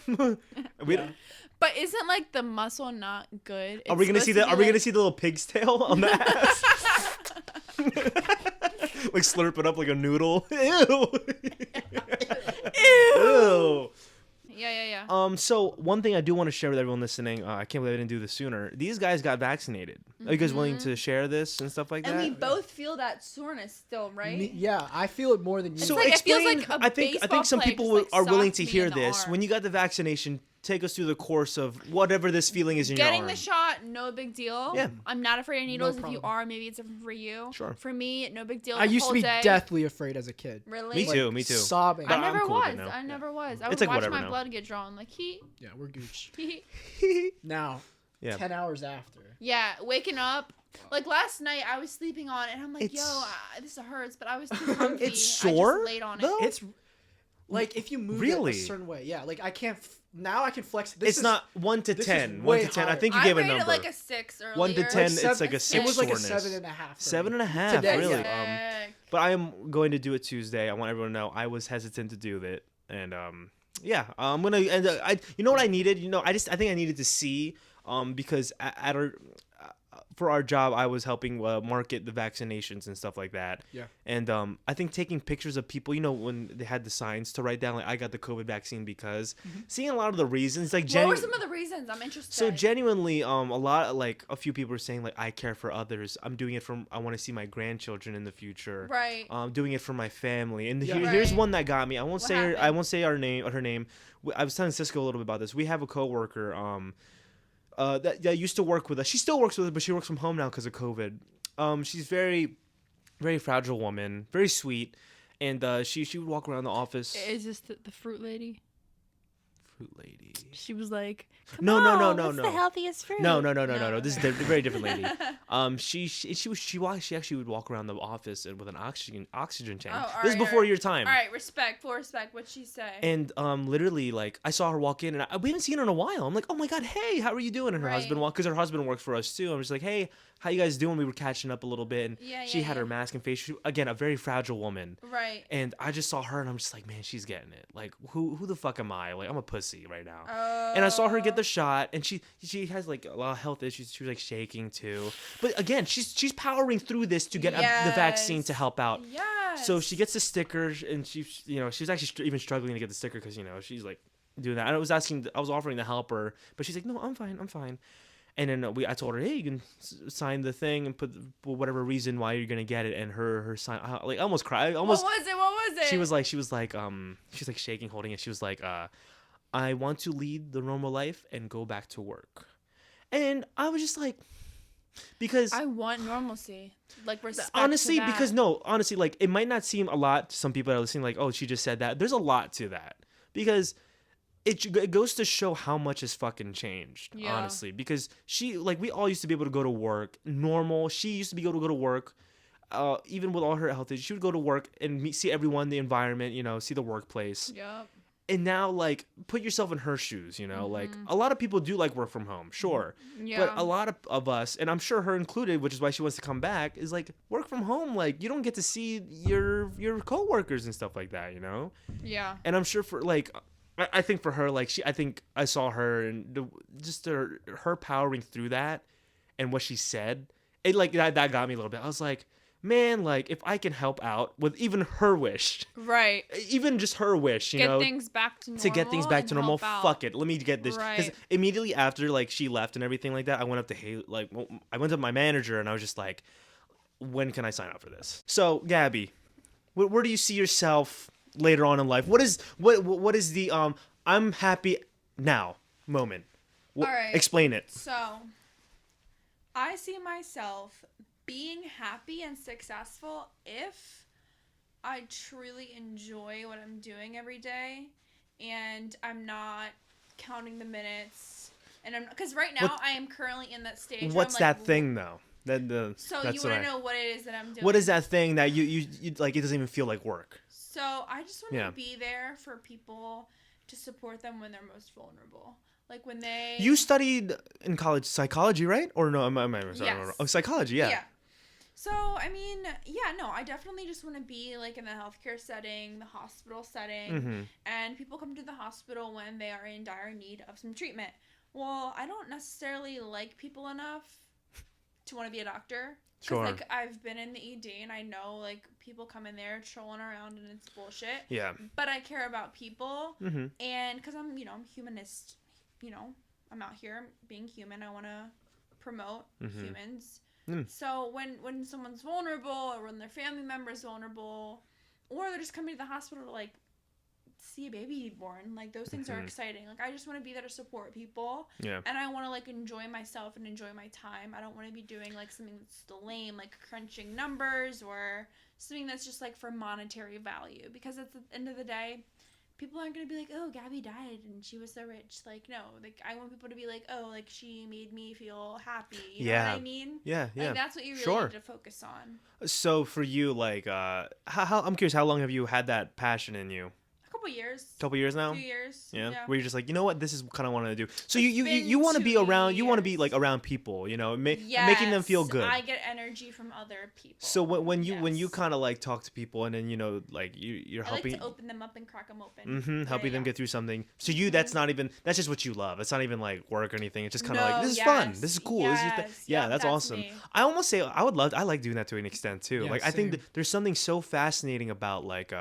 we don't, But isn't like the muscle not good? are we gonna see the? Are we gonna see the little pig's tail on the ass? Like slurp it up like a noodle. Ew. Ew. Yeah. So one thing I do want to share with everyone listening, I can't believe I didn't do this sooner. These guys got vaccinated. Are you guys willing to share this and stuff like And that? we both feel that soreness still, right? Yeah, I feel it more than you. So like- it feels explain. like a I think baseball some player people just, like, are willing to socked me hear in the this. arm. When you got the vaccination, take us through the course of whatever this feeling is in Getting your arm. the shot, no big deal. Yeah. I'm not afraid of needles. If you problem. are, maybe it's different for you. Sure. For me, no big deal. I the used to whole be day. deathly afraid as a kid. Really? Me too. Me too. Sobbing. But I I'm never cool with was. it now. I never was. I It's would like watch whatever my now. blood get drawn. Like he. Yeah, we're gooch. he. Now, Yeah. 10 hours after. Yeah, waking up. Like last night, I was sleeping on it, and I'm like, It's- yo, this hurts, but I was too comfy. It's I sore, just laid on though? it. It's like if you move Really? it a certain way. Yeah, like I can't. Now I can flex. It's not 1 to this is 10. 1 way to 10. I higher. think you I gave a rated number. like a 6 earlier. 1 to 10, it's like a 6 It was like a soreness. 7.5. for me. 7.5. Today, Really? yeah. Sick. But I am going to do it Tuesday. I want everyone to know I was hesitant to do it, and yeah, I'm gonna. And you know what I needed? I think I needed to see, because at our. For our job, I was helping market the vaccinations and stuff like that. Yeah. And I think taking pictures of people, when they had the signs to write down, like, I got the COVID vaccine because seeing a lot of the reasons, like, What were some of the reasons? I'm interested. so genuinely, a few people are saying, like, I care for others. I'm doing it I want to see my grandchildren in the future. Right. Doing it for my family. And Yeah. here's Right. one that got me. I won't What say her. I happened? won't say her name. I was telling Cisco a little bit about this. We have a coworker. That used to work with us. She still works with us, but she works from home now because of COVID. She's very, very fragile woman, very sweet, and she would walk around the office. Is this the fruit lady? Fruit lady. She was like, No. what's the healthiest fruit? No. No, This is a very different lady. She actually would walk around the office with an oxygen tank. Oh, This is before your time. All right, full respect. What'd she say? And literally, like, I saw her walk in, and we haven't seen her in a while. I'm like, oh my god, hey, how are you doing? And her Right. husband because her husband works for us too. I'm just like, hey, how you guys doing? We were catching up a little bit, and Yeah, she yeah, had her yeah. mask and face. Again, a very fragile woman. Right. And I just saw her, and I'm just like, man, she's getting it. Like, who the fuck am I? Like, I'm a pussy right now. And I saw her get the shot, and she has like a lot of health issues. She was like shaking too. But again, she's powering through this to get the vaccine to help out. Yes. So she gets the sticker, and she was actually even struggling to get the sticker because she's like doing that. I was offering to help her, but she's like, no, I'm fine. And then I told her, hey, you can sign the thing and put whatever reason why you're gonna get it. And her sign, like, I almost cried. What was it? She was like shaking, holding it. She was like, I want to lead the normal life and go back to work. And I was just like, because I want normalcy, like respect. honestly, to that. because no, honestly, like, it might not seem a lot to some people that are listening, like, oh, she just said that. There's a lot to that because it goes to show how much has fucking changed, Yeah. honestly. Because we all used to be able to go to work normal. She used to be able to go to work, even with all her health issues. She would go to work and see everyone, the environment, see the workplace. Yep. And now, like, put yourself in her shoes, like, a lot of people do like work from home, sure. Yeah. But a lot of us, and I'm sure her included, which is why she wants to come back, is like, work from home. Like, you don't get to see your coworkers and stuff like that, Yeah. And I'm sure for, like, I think for her, like, I think I saw her and her powering through that and what she said, it, like, that got me a little bit. I was like, man, like, if I can help out with even her wish, Right. even just her wish, Get things back to normal. to get things back and to normal, help out. fuck it, let me get this. Because Right. immediately after, like, she left and everything like that, I went up to I went to my manager and I was just like, when can I sign up for this? So, Gabby, where do you see yourself later on in life? What is the I'm happy now moment. All right. Explain it. So, I see myself being happy and successful if I truly enjoy what I'm doing every day and I'm not counting the minutes. And I'm because right now I am currently in that stage. What's where I'm that thing though? So you want to know what it is that I'm doing? What is that thing that you like? It doesn't even feel like work. So I just want to be there for people to support them when they're most vulnerable. Like when they... You studied in college psychology, right? Or no, I'm sorry. Yes. Oh, psychology, yeah. Yeah. So, I mean, yeah, no, I definitely just want to be, like, in the healthcare setting, the hospital setting, and people come to the hospital when they are in dire need of some treatment. Well, I don't necessarily like people enough to want to be a doctor. Because, like, I've been in the ED, and I know, like, people come in there trolling around, and it's bullshit. Yeah. But I care about people, and because I'm humanist, I'm out here being human. I want to promote humans. So when someone's vulnerable, or when their family member's vulnerable, or they're just coming to the hospital to, like, see a baby born, like, those things are exciting. Like, I just want to be there to support people. Yeah. And I want to, like, enjoy myself and enjoy my time. I don't want to be doing, like, something that's lame, like crunching numbers, or something that's just, like, for monetary value. Because at the end of the day, people aren't going to be like, oh, Gabby died and she was so rich. Like, no. Like, I want people to be like, oh, like, she made me feel happy. You know what I mean? Yeah, yeah. Like, that's what you really need to focus on. So for you, like, how I'm curious, how long have you had that passion in you? A couple years. Couple years now? A few years. Yeah. Yeah. Where you're just like, you know what, this is kind of what I want to do. So you want to be around, you want to be, like, around people, you know, making them feel good. I get energy from other people. So when you kind of, like, talk to people, and then, you know, like, you're helping. I like to open them up and crack them open. Helping them get through something. So that's not even, that's just what you love. It's not even, like, work or anything. It's just kind of like, this is fun. This is cool. That's awesome. Me. I almost say I like doing that to an extent too. Yeah, like, I same. think there's something so fascinating about, like,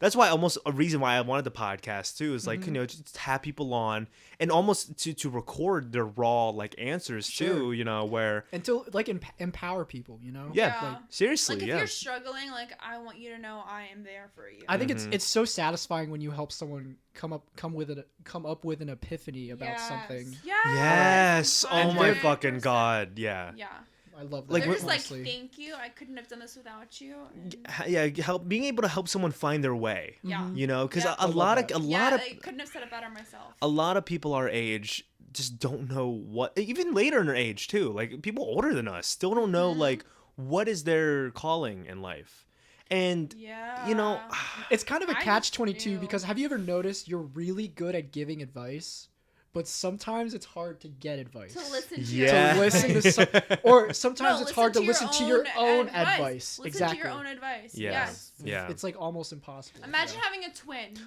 that's why almost a reason why I wanted the podcast too is, like, you know, just have people on and almost to record their raw, like, answers too, you know, where and to, like, empower people, you know. Yeah. Like, seriously, Like, if you're struggling, like, I want you to know I am there for you. I think it's so satisfying when you help someone come up with an epiphany about something. Yes. Oh my 100%. fucking god. Yeah. Yeah. I love that. Like, They're just honestly. like, thank you. I couldn't have done this without you. Yeah. Being able to help someone find their way. Yeah. You know, because Yeah. a lot of I couldn't have said it better myself. a lot of people our age just don't know what, even later in their age too, like, people older than us still don't know, like, what is their calling in life. And you know, It's kind of a I catch-22 just because have you ever noticed you're really good at giving advice, but sometimes it's hard to get advice. To listen to Yeah. To listen to or sometimes No, it's hard to listen to your own advice. Listen Exactly. to your own advice. Yeah. Yes. Yeah. It's, like, almost impossible. Imagine having a twin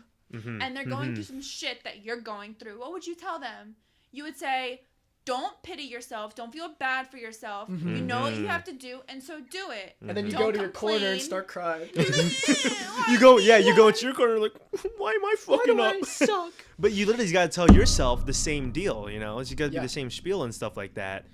and they're going through some shit that you're going through. What would you tell them? You would say, don't pity yourself. Don't feel bad for yourself. You know what you have to do, and so do it. And then you Don't go to your corner complain. and start crying. you go into your corner like, why am I fucking Why up? do I suck? But you literally got to tell yourself the same deal, you know? You got to be Yeah. the same spiel and stuff like that.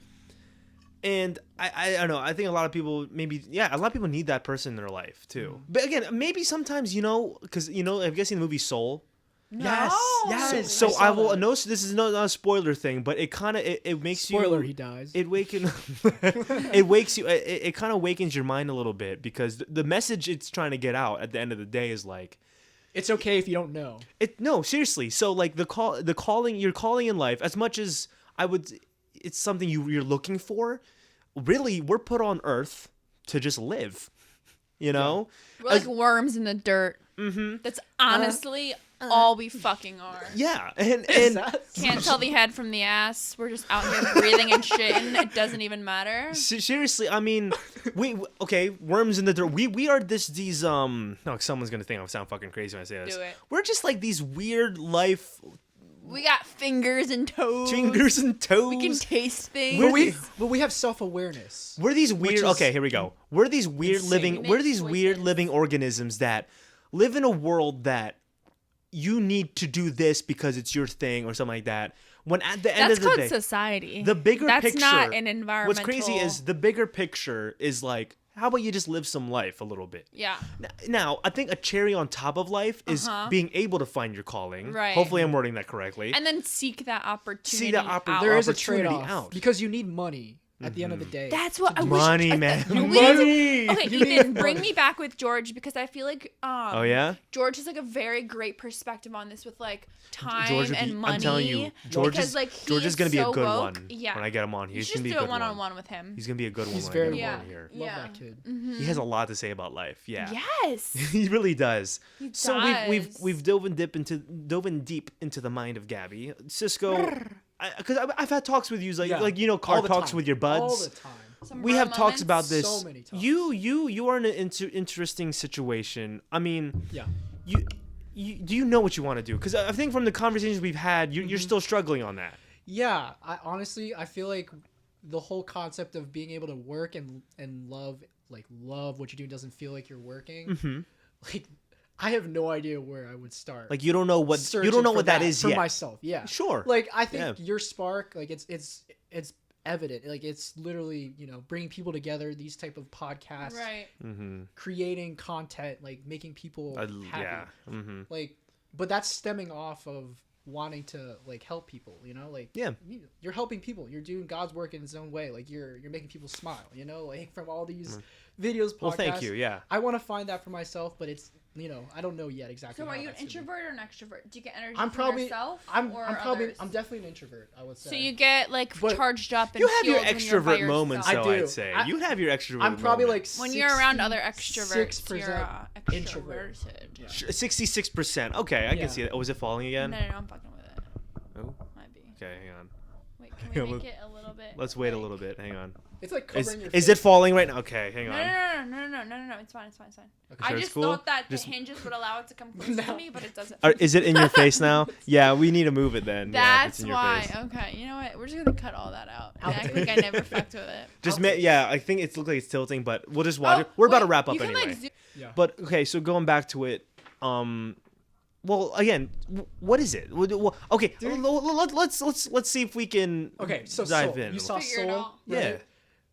And I don't know. I think a lot of people a lot of people need that person in their life too. But again, maybe sometimes, you know, because, you know, have you guys seen the movie Soul? Yes. Yes. So saw I will that. know this is not a spoiler thing, but it kind of it makes Spoiler, you he dies. it wakes you it kind of wakens your mind a little bit, because the message it's trying to get out at the end of the day is, like, It's okay if you don't know. no, seriously. So, like, you're calling in life, as much as it's something you're looking for. Really, we're put on Earth to just live, you know? We're like worms in the dirt. That's honestly all we fucking are. Yeah. And Can't tell the head from the ass. We're just out here breathing and shitting. It doesn't even matter. seriously, I mean, okay, worms in the dirt. We are these no, someone's going to think I sound fucking crazy when I say this. Do it. We're just like these weird life We got fingers and toes. fingers and toes. We can taste things. But we have self-awareness. We're these weird. Okay, here we go. We're these weird insane. living organisms that live in a world that you need to do this because it's your thing or something like that. When at the end That's of the called day, society. the bigger That's picture. not an environmental. What's crazy is the bigger picture is like, how about you just live some life a little bit? Yeah. Now, I think a cherry on top of life is being able to find your calling. Right. Hopefully I'm wording that correctly. And then seek that opportunity. See that out. There is a opportunity trade-off out. because you need money at the end of the day. That's what I wish. Money, man. Money. Okay, You need Ethan, bring money. me back with George because I feel like Oh, yeah? George has like a very great perspective on this with like time George would be, and money. I'm telling you, George because, is, like, he George is going to be a so good woke. one Yeah. when I get him on. You He's should going to just be a do good it one. one-on-one with him. He's going to be a good one He's when very I get him Yeah. on here. Love Yeah. that kid. He has a lot to say about life. Yeah. Yes. He really does. He So does. we've dove in deep into the mind of Gabby. Cisco, because I've had talks with you Yeah. like you know car All the talks time. with your buds. All the time. Some We bro have talks moments. about this. So many talks. You are in an interesting situation. I mean, Yeah. you do you know what you want to do? Because I think from the conversations we've had, you're still struggling on that. Yeah, I feel like the whole concept of being able to work and love what you're doing doesn't feel like you're working. Mm-hmm. Like I have no idea where I would start. Like you don't know what Searching for that is for yet. myself. Yeah, Sure. Like I think Yeah. your spark, like it's evident. Like it's literally bringing people together. These type of podcasts, Right. Mm-hmm. creating content, like making people happy. Yeah. Mm-hmm. Like, but that's stemming off of wanting to like help people. Like Yeah. you're helping people. You're doing God's work in His own way. Like you're making people smile. Like from all these videos, podcasts. Well, thank you. Yeah. I want to find that for myself, but it's I don't know yet exactly. So how are you an that's gonna be. introvert or an extrovert? Do you get energy I'm from probably. yourself I'm or definitely others? an introvert. I would say. So you get like But charged up and You have your fueled when you're by extrovert moments, yourself. though. I do. I'd say I- you have your extrovert. I'm probably moments. like When you're around other extroverts, 66% you're introvert. extroverted. Yeah. 66%. Okay, I Yeah. can see that. Oh, was it falling again? No, I'm fucking with it. Oh, Might be. okay, hang on. Wait, Yeah, can we let's- make it a little bit? Let's wait a like- little bit. Hang on. It's like Is covering your is face. it falling right now? Okay, hang No, on. no. It's fine. Okay. I Sure, just it's cool? thought that Just- the hinges would allow it to come closer to No. me, but it doesn't. Is it in your face now? Yeah, we need to move it then. Yeah, if it's That's in your why. face. Okay, you know what? We're just gonna cut all that out. And Outtake. act like I never fucked with it. Just Outtake. yeah, I think it looks like it's tilting, but we'll just watch it. We're about to wait, wrap up you can, anyway. Like, zoom- Yeah. But okay, so going back to it, well, again, what is it? Okay, let's see if we can Okay, so dive Soul. in. You saw Figure it Soul, out. Yeah. right?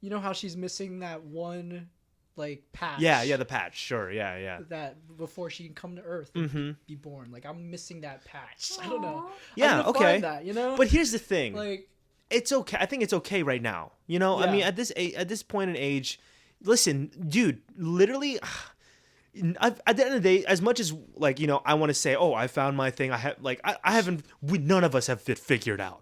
You know how she's missing that one, like patch. Yeah, the patch. Sure, yeah. That before she can come to Earth Mhm. and be born. Like I'm missing that patch. I don't know. Aw. Yeah, I'm gonna okay. find that, But here's the thing. like It's okay. I think it's okay right now. I Yeah. mean, at this point in age, listen, dude. Literally, at the end of the day, as much as like I want to say, oh, I found my thing. I have I haven't. None of us have it figured out.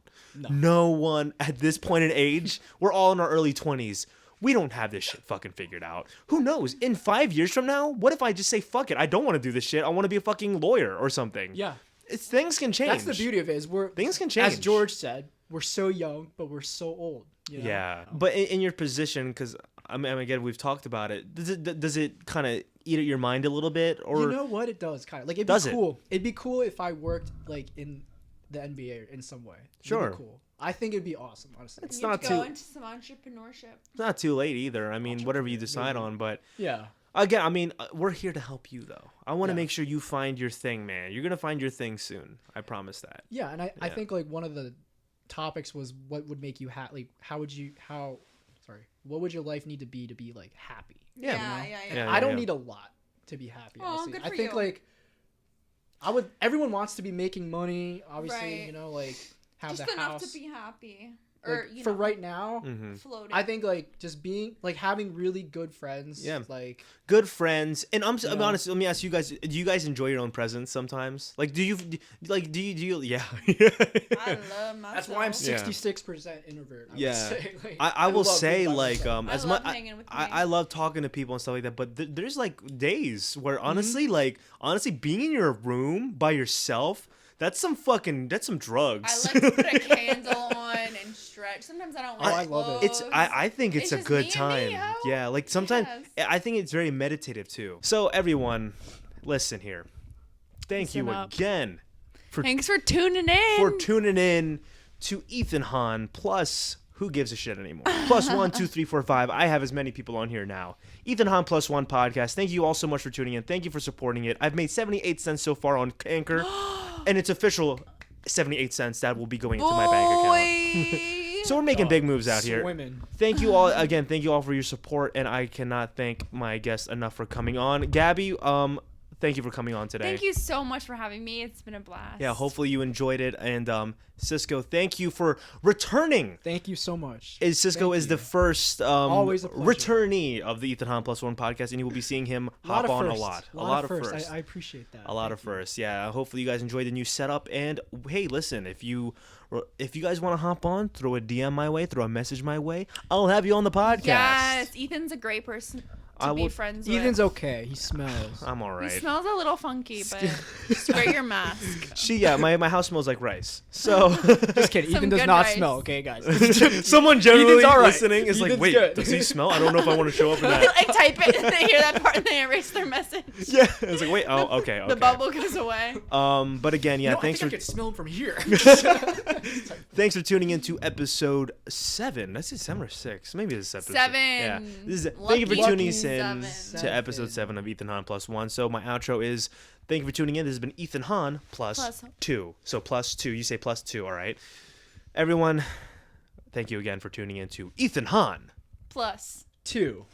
No one at this point in age. We're all in our early 20s. We don't have this shit fucking figured out. Who knows? In 5 years from now, what if I just say fuck it? I don't want to do this shit. I want to be a fucking lawyer or something. yeah. Things can change. That's the beauty of it. Is we're Things can change. As George said, we're so young, but we're so old. Yeah, but in your position, because I mean, again, we've talked about it. Does it kind of eat at your mind a little bit, or You know what? It does kind of like it'd Does be it? cool. It'd be cool if I worked like in the NBA in some way. It'd Sure. be cool. I think it'd be awesome. Honestly. It's You not have to go too- into some entrepreneurship. it's not too late either? I mean, whatever you decide maybe. on, but Yeah. again, I mean, we're here to help you though. I want to Yeah. make sure you find your thing, man. You're gonna find your thing soon. I promise that. Yeah, and I Yeah. think like one of the topics was what would make you happy. Like what would your life need to be like happy? Yeah. Yeah, I don't yeah. need a lot to be happy. Aw, Honestly. good I for think you. like everyone wants to be making money, obviously, Right. Like have Just the enough house. to be happy. Like, Or, for right now, Hmm. floating. I think like just being like having really good friends. Yeah. Like Good friends, and I'm Yeah. honest. Let me ask you guys: do you guys enjoy your own presence sometimes? Like, do you? Yeah. I love myself. that's why I'm Yeah. 66% introvert. I would Yeah. say. Like, I will love say being by like myself. I as love much hanging with I me. love talking to people and stuff like that, but there's like days where Mm-hmm. honestly being in your room by yourself, that's some drugs. I like to put a candle on and stretch. Sometimes I don't Oh, wear I love it. clothes. I think it's It's a just good me and time. me, ho. Yeah, like sometimes Yes. I think it's very meditative too. So everyone, listen here. Thank you Listen up. again Thanks for tuning in. for tuning in to Ethan Hahn plus who gives a shit anymore? Plus 1, 2, 3, 4, 5. I have as many people on here now. Ethan Hahn plus 1 podcast. Thank you all so much for tuning in. Thank you for supporting it. I've made 78 cents so far on Anchor, and it's official 78 cents that will be going into my bank account. Boy. So we're making big moves out here. Swimming. Thank you all again. Thank you all for your support, and I cannot thank my guests enough for coming on. Gabby, thank you for coming on today. Thank you so much for having me. It's been a blast. Yeah, hopefully you enjoyed it. And Cisco, thank you for returning. Thank you so much. Cisco Thank is you. the first Always a pleasure. returnee of the Ethan Hahn Plus One podcast, and you will be seeing him hop on a lot. A lot of firsts. I appreciate that. A lot of firsts. Yeah. Hopefully you guys enjoyed the new setup. And hey, listen, if you guys want to hop on, throw a DM my way, throw a message my way. I'll have you on the podcast. Yes, Ethan's a great person to be friends with. Ethan's okay. He smells. I'm all He right. smells a little funky, but just wear your mask. My house smells like rice. So Just kidding. Some Ethan does good not rice. smell. Okay, guys. someone generally Ethan's all right. listening is like, Ethan's wait, good. does he smell? I don't know if I want to show up in They that. like type it and they hear that part and they erase their message. Yeah. It's like, wait, oh, okay. The bubble goes away. But again, yeah, No, thanks I for think I could smell him from here. thanks for tuning in to episode 7. That's it, 7 or 6. Maybe this is episode 7. Yeah. Thank you for Lucky tuning in 7. to episode 7 of Ethan Hahn Plus One. So my outro is thank you for tuning in. This has been Ethan Hahn plus 2. So plus 2. You say plus 2, all right? Everyone, thank you again for tuning in to Ethan Hahn. Plus 2.